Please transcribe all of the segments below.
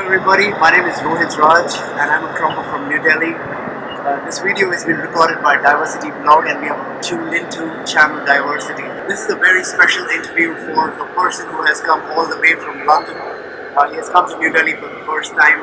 everybody, my name is Rohit Raj and I'm a crumper from New Delhi. This video has been recorded by Divercity blog and we have tuned into channel Divercity. This is a very special interview for a person who has come all the way from London. He has come to New Delhi for the first time.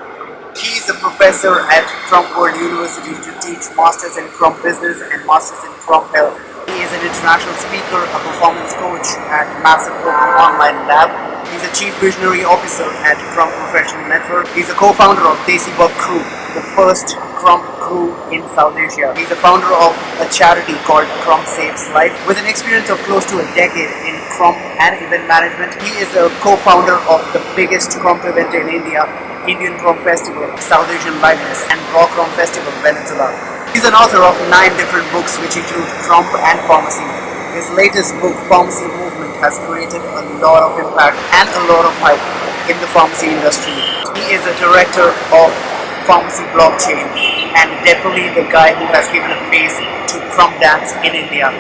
He is a professor at Crump World University to teach Masters in Crump Business and Masters in Crump Health. He is an international speaker, a performance coach at Massive Open Online Lab. He's a Chief Visionary Officer at Crump Professional Network. He's a co-founder of Desi Bug Crew, the first Crump crew in South Asia. He's a founder of a charity called Crump Saves Life. With an experience of close to a decade in Crump and event management, he is a co-founder of the biggest Crump event in India, Indian Crump Festival, South Asian Liveness, and Raw Crump Festival, Peninsula. He's an author of 9 different books which include Crump and Pharmacy. His latest book, Pharmacy Movement, has created a lot of impact and a lot of hype in the pharmacy industry. He is a director of Pharmacy Blockchain and definitely the guy who has given a face to Crump dance in India.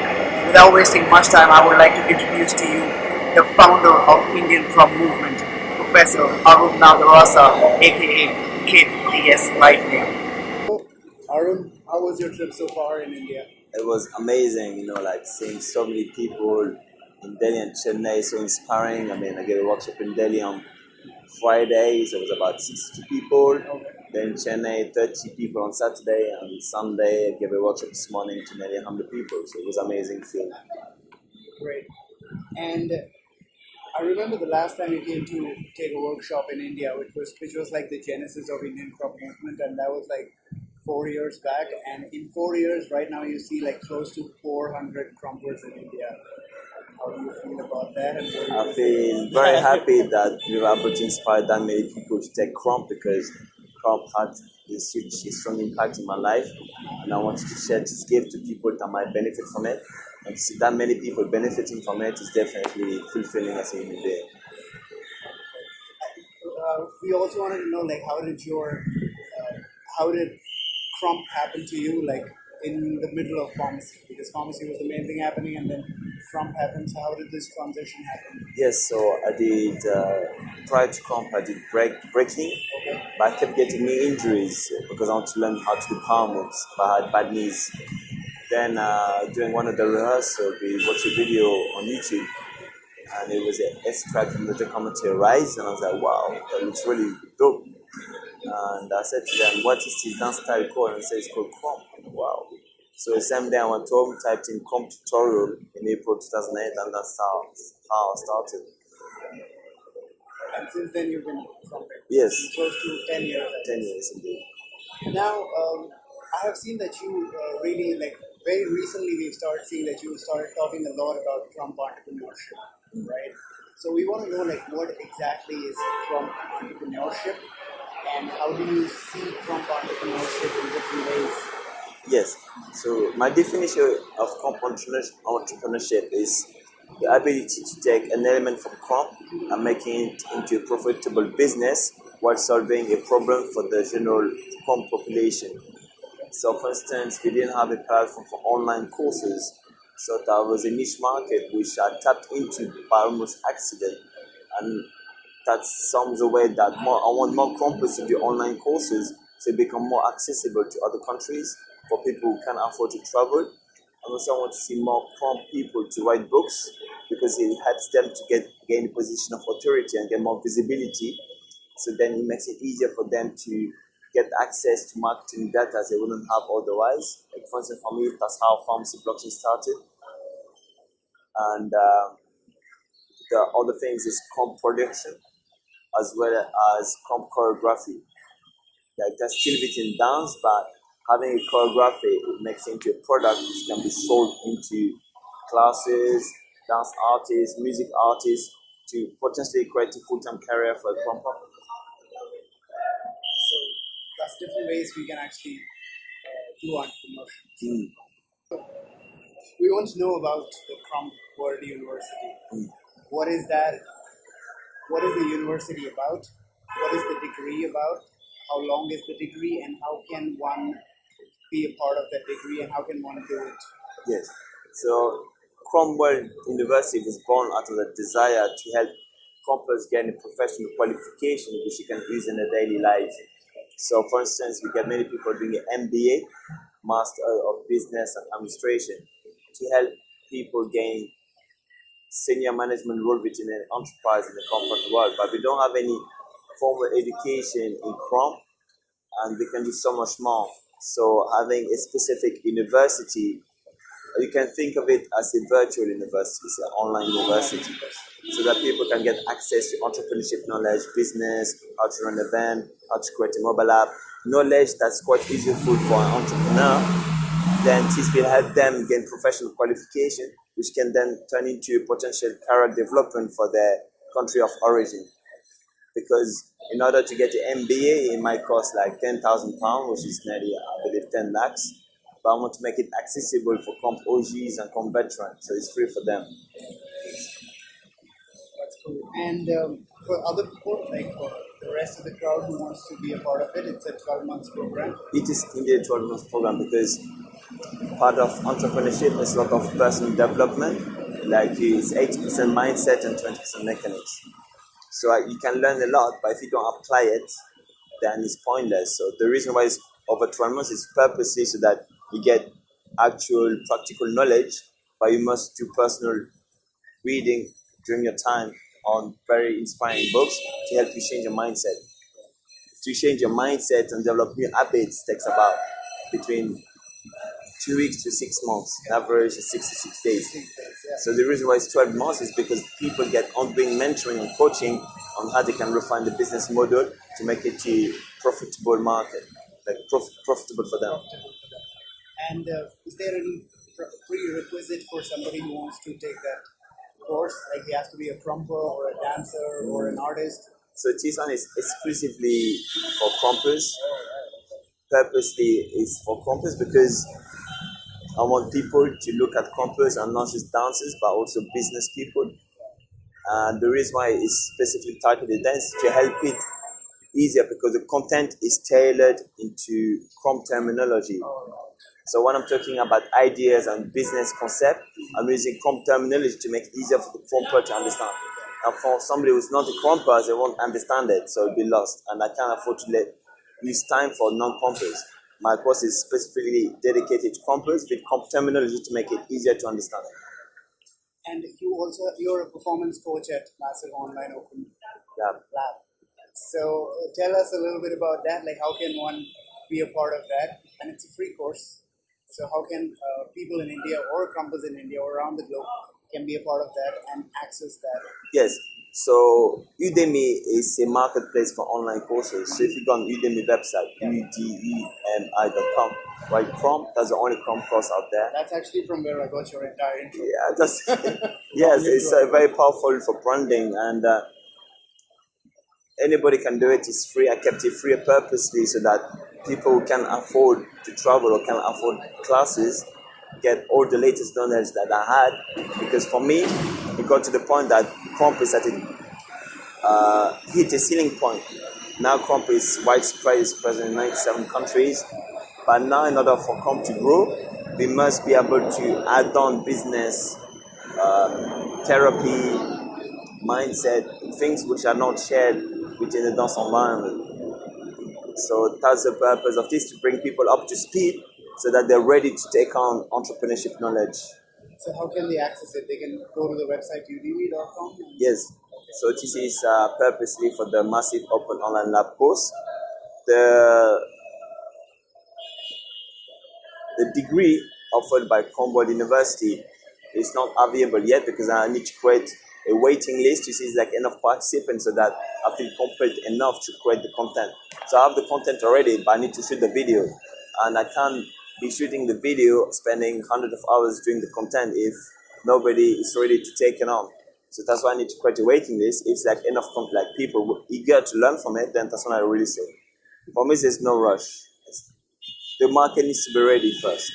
Without wasting much time, I would like to introduce to you the founder of Indian Crump Movement, Professor Arun Nadarasa, aka Kid DS Lightning. Arun, how was your trip so far in India? It was amazing, like seeing so many people in Delhi and Chennai, so inspiring. I gave a workshop in Delhi on Friday, so it was about 60 people. Okay. Then Chennai, 30 people on Saturday, and Sunday I gave a workshop this morning to nearly 100 people. So it was amazing feel. Great. And I remember the last time you came to take a workshop in India, which was like the genesis of Indian Crop Movement, and that was like 4 years back. And in 4 years, right now, you see like close to 400 crumpers in India. How do you feel about that? And I feel very happy that we were able to inspire that many people to take Crump, because Crump had a strong impact in my life, and I wanted to share this gift to people that might benefit from it. And to see that many people benefiting from it is definitely fulfilling as a human being. We also wanted to know, like, how did Crump happen to you, like in the middle of pharmacy? Because pharmacy was the main thing happening, and then Crump happened. So how did this transition happen? Yes, so I did, prior to Crump, I did breaking, Okay. but I kept getting knee injuries because I want to learn how to do power moves, but I had bad knees. Then during one of the rehearsals, we watched a video on YouTube, and it was an extract from the documentary Rise, and I was like, wow, that looks really dope. And I said to them, what is this dance style called? And they said, it's called Crump. Wow. So the same day I went home, typed in Crump tutorial in April 2008, and that's how I started. And since then you've been crumping. Yes. Close to 10 years. 10 years indeed. Now, I have seen that you really, like, very recently we've started seeing that you started talking a lot about Crump entrepreneurship, right? So we want to know, like, what exactly is Crump entrepreneurship, and how do you see Crump entrepreneurship in different ways? Yes. So my definition of Crump entrepreneurship is the ability to take an element from Crump and making it into a profitable business while solving a problem for the general Crump population. So, for instance, we didn't have a platform for online courses, so that was a niche market which I tapped into by almost accident, and that's some the way that I want more Crumpers to do online courses to become more accessible to other countries for people who can't afford to travel. And also I want to see more Crump people to write books, because it helps them to gain a position of authority and get more visibility. So then it makes it easier for them to get access to marketing data they wouldn't have otherwise. Like, for instance, for me, that's how Pharmacy Blockchain started. And the other things is Crump production, as well as Crump choreography. Like, that's still written dance, but having a choreography, it makes it into a product which can be sold into classes, dance artists, music artists, to potentially create a full-time career for a Crumper. So that's different ways we can actually do entrepreneurship. We want to know about the Crump World University. What is that? What is the university about? What is the degree about? How long is the degree, and how can one be a part of that degree, and how can one do it? Yes. So Crump World University was born out of the desire to help compass getting professional qualification which you can use in a daily life. So, for instance, we get many people doing an MBA, Master of Business and Administration, to help people gain senior management role within an enterprise in the corporate world. But we don't have any formal education in Chrome, and we can do so much more. So, having a specific university, you can think of it as a virtual university, it's an online university, so that people can get access to entrepreneurship knowledge, business, how to run an event, how to create a mobile app, knowledge that's quite useful for an entrepreneur. Then this will help them gain professional qualification, which can then turn into potential career development for their country of origin. Because in order to get an MBA, it might cost like £10,000, which is nearly, I believe, 10 lakhs. But I want to make it accessible for comp OGs and comp veterans, so it's free for them. That's cool. And for other people, like for the rest of the crowd who wants to be a part of it, it's a 12 months program. It is indeed a 12 months program because part of entrepreneurship is a lot of personal development. Like it's 80% mindset and 20% mechanics. So you can learn a lot, but if you don't apply it, then it's pointless. So the reason why it's over 12 months is purposely so that you get actual practical knowledge, but you must do personal reading during your time on very inspiring books to help you change your mindset. To change your mindset and develop new habits takes about between 2 weeks to 6 months. Average is 66 days. So the reason why it's 12 months is because people get ongoing mentoring and coaching on how they can refine the business model to make it a profitable market, like profitable for them. And is there any prerequisite for somebody who wants to take that course? Like he has to be a crumper or a dancer or an artist? So this one is exclusively for crumpers. Purposely is for crumpers because I want people to look at crumpers and not just dancers, but also business people. And the reason why it's specifically targeted dance to help it easier because the content is tailored into crump terminology. So when I'm talking about ideas and business concept, I'm using crump terminology to make it easier for the crumper to understand. And for somebody who's not a crumper, they won't understand it, so it'll be lost. And I can't afford to use time for non-crumpers. My course is specifically dedicated to crumpers with crump terminology to make it easier to understand. And you're a performance coach at Massive Online Open Lab. So tell us a little bit about that. Like how can one be a part of that? And it's a free course. So how can people in India or crumpers in India or around the globe can be a part of that and access that? Yes. So Udemy is a marketplace for online courses. So if you go on Udemy website, udemy.com, right? Chrome, that's the only Chrome course out there. That's actually from where I got your entire intro. Yeah, that's yes, it's very powerful for branding, and anybody can do it. It's free. I kept it free purposely so that people who can afford to travel or can afford classes get all the latest knowledge that I had. Because for me, it got to the point that Crump is at hit a ceiling point. Now Crump is widespread, it's present in 97 countries. But now in order for Crump to grow, we must be able to add on business, therapy, mindset, things which are not shared within the dance environment. So that's the purpose of this, to bring people up to speed so that they're ready to take on entrepreneurship knowledge. So how can they access it? They can go to the website udemy.com? Yes. So this is purposely for the Massive Open Online Lab course. The degree offered by Cromwell University is not available yet because I need to create a waiting list to see like enough participants so that I feel complete enough to create the content. So I have the content already, but I need to shoot the video. And I can't be shooting the video, spending hundreds of hours doing the content if nobody is ready to take it on. So that's why I need to create a waiting list. If it's like enough like people eager to learn from it, then that's when I really say. For me, there's no rush. The market needs to be ready first.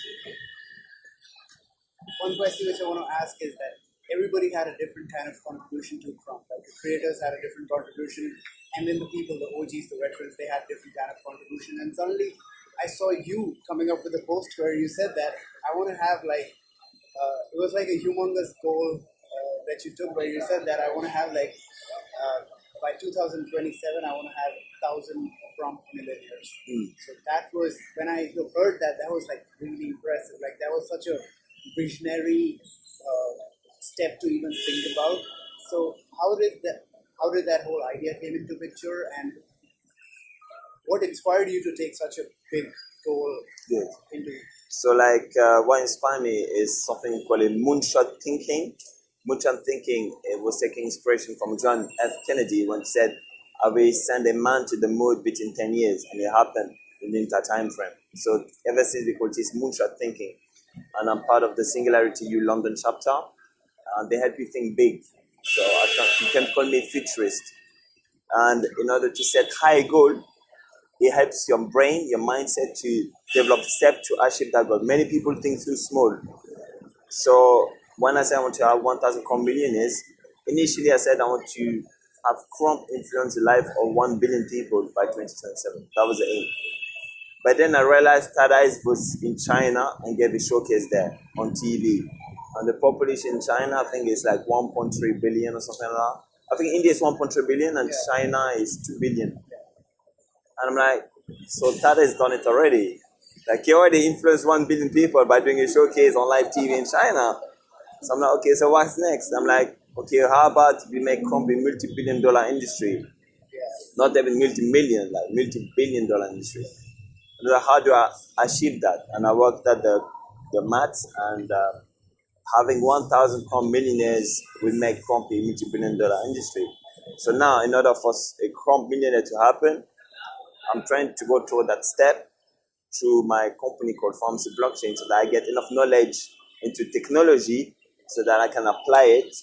One question which I want to ask is that everybody had a different kind of contribution to Crump. Like the creators had a different contribution, and then the people, the OGs, the veterans, they had different kind of contribution. And suddenly, I saw you coming up with a post where you said that I want to have like it was like a humongous goal that you took, where you said that I want to have like by 2027, I want to have 1,000 prompt millionaires. So that was when I heard that. That was like really impressive. Like that was such a visionary step to even think about. So how did that whole idea came into picture, and what inspired you to take such a big goal Good. into? So, what inspired me is something called a moonshot thinking. Moonshot thinking, it was taking inspiration from John F. Kennedy when he said, "I will send a man to the moon within 10 years," and it happened within that time frame. So, ever since we call this moonshot thinking, and I'm part of the Singularity U London chapter, and they help you think big. So, you can call me futurist. And in order to set high goal, it helps your brain, your mindset to develop steps to achieve that goal. Many people think too small. So when I said I want to have 1,000 crore millionaires, initially I said I want to have Crump influence the life of 1 billion people by 2027. That was the aim. But then I realized Tadais was in China and gave a showcase there on TV. And the population in China, I think, is like 1.3 billion or something like that. I think India is 1.3 billion and China is 2 billion. And I'm like, so Tadai's done it already. Like, he already influenced 1 billion people by doing a showcase on live TV in China. So I'm like, okay, so what's next? I'm like, okay, how about we make Crump a multi-billion dollar industry? Not even multi-million, like multi-billion dollar industry. And like, how do I achieve that? And I worked at the maths, and having 1,000 Crump millionaires will make Crump a multi-billion dollar industry. So now, in order for a Crump millionaire to happen, I'm trying to go through that step through my company called Pharmacy Blockchain, so that I get enough knowledge into technology so that I can apply it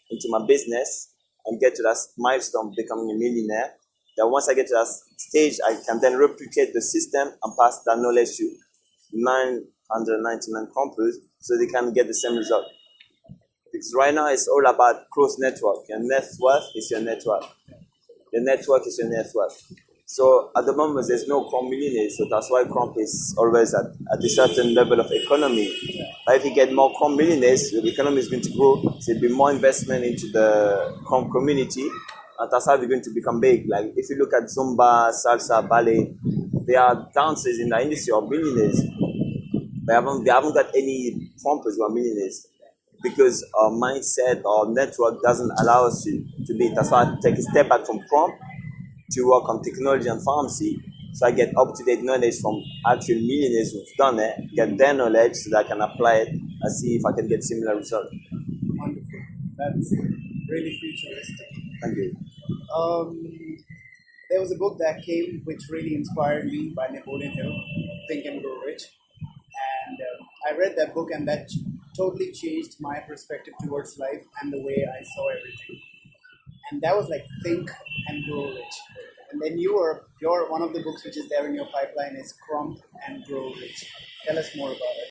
into my business and get to that milestone of becoming a millionaire. Then once I get to that stage, I can then replicate the system and pass that knowledge to 999 companies so they can get the same result. Because right now it's all about close network. Your net worth is your network. Your network is your net worth. So at the moment, there's no Crump millionaires, so that's why Crump is always at a certain level of economy. But if you get more Crump millionaires, the economy is going to grow, so there'll be more investment into the Crump community, and that's how we're going to become big. Like, if you look at Zumba, Salsa, Ballet, there are dancers in the industry of millionaires. They haven't got any Crumpers who are millionaires, because our mindset, our network doesn't allow us to be. That's why I take a step back from Crump to work on technology and pharmacy, so I get up-to-date knowledge from actual millionaires who've done it, get their knowledge so that I can apply it and see if I can get similar results. Wonderful. That's really futuristic. Thank you. There was a book that came which really inspired me by Napoleon Hill, Think and Grow Rich. And I read that book, and that totally changed my perspective towards life and the way I saw everything. And that was like Think and Grow Rich. And then your one of the books which is there in your pipeline is Crump and Grow Rich. Tell us more about it.